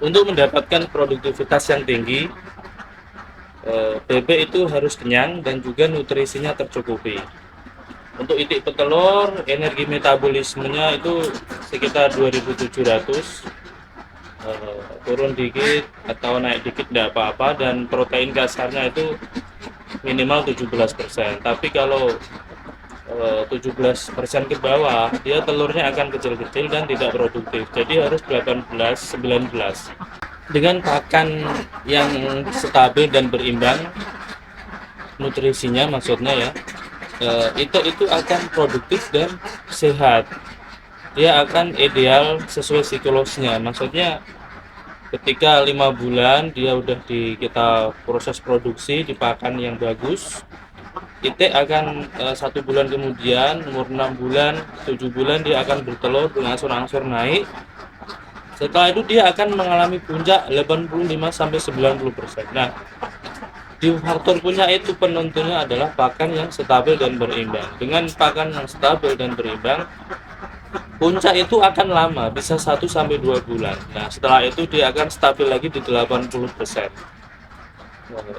Untuk mendapatkan produktivitas yang tinggi, bebek itu harus kenyang dan juga nutrisinya tercukupi. Untuk itik petelur, energi metabolismenya itu sekitar 2700, turun dikit atau naik dikit tidak apa-apa, dan protein kasarnya itu minimal 17%. Tapi kalau 17% ke bawah, dia telurnya akan kecil-kecil dan tidak produktif. Jadi harus 18, 19. Dengan pakan yang stabil dan berimbang nutrisinya, maksudnya ya, itu akan produktif dan sehat. Dia akan ideal sesuai siklusnya. Maksudnya ketika 5 bulan dia udah kita proses produksi di pakan yang bagus, itik akan 1 bulan kemudian, umur 6 bulan, 7 bulan dia akan bertelur berangsur-angsur naik. Setelah itu dia akan mengalami puncak 85-90%. Nah, di faktor puncak itu penentunya adalah pakan yang stabil dan berimbang. Dengan pakan yang stabil dan berimbang, puncak itu akan lama, bisa 1-2 bulan. Nah, setelah itu dia akan stabil lagi di 80%.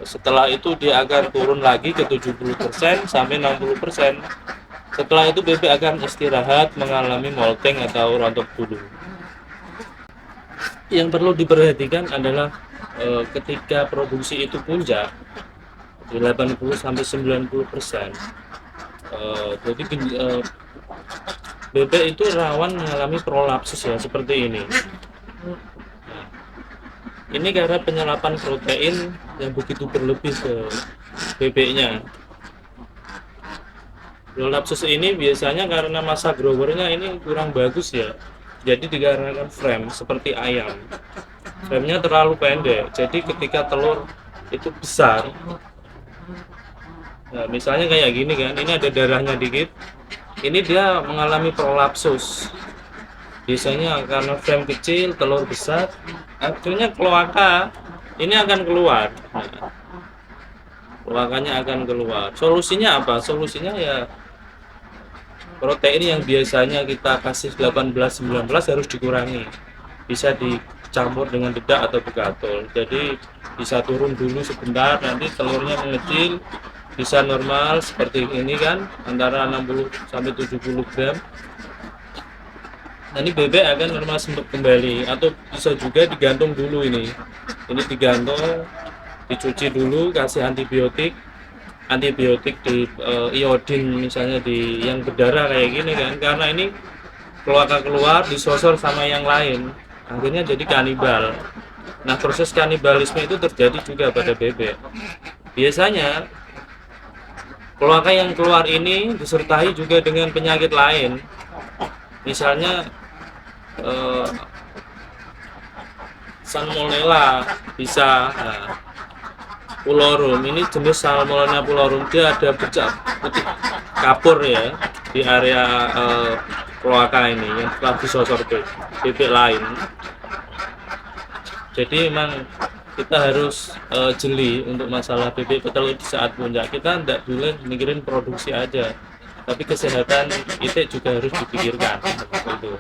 Setelah itu dia akan turun lagi ke 70% sampai 60%. Setelah itu bebek akan istirahat, mengalami molting atau rontok bulu. Yang perlu diperhatikan adalah ketika produksi itu puncak di 80-90%, jadi bebek itu rawan mengalami prolapsus ya, seperti ini. Ini karena penyerapan protein yang begitu berlebih ke bebeknya. Prolapsus ini biasanya karena masa growernya ini kurang bagus ya, jadi dikarenakan frame seperti ayam, framenya terlalu pendek, jadi ketika telur itu besar, nah misalnya kayak gini kan, ini ada darahnya dikit, ini dia mengalami prolapsus. Biasanya karena frame kecil, telur besar, akhirnya kloaka ini akan keluar. Nah, kloakanya akan keluar. Solusinya apa? Solusinya ya protein yang biasanya kita kasih 18-19 harus dikurangi. Bisa dicampur dengan dedak atau begatul. Jadi bisa turun dulu sebentar, nanti telurnya mengecil, bisa normal seperti ini kan, antara 60-70 gram. Nanti bebek akan normal kembali, atau bisa juga digantung dulu ini digantung, dicuci dulu, kasih antibiotik di iodin misalnya, di yang berdarah kayak gini kan, karena ini kloaka keluar disosor sama yang lain, akhirnya jadi kanibal. Nah, proses kanibalisme itu terjadi juga pada bebek. Biasanya kloaka yang keluar ini disertai juga dengan penyakit lain, misalnya Salmonella bisa. Nah, pulorum ini jenis Salmonella pulorum, dia ada bercak putih kapur ya di area kloaka ini yang telah disosor bebek lain. Jadi memang kita harus jeli untuk masalah bebek petelur di saat puncak. Kita tidak boleh mikirin produksi aja, tapi kesehatan itik juga harus dipikirkan. Gitu.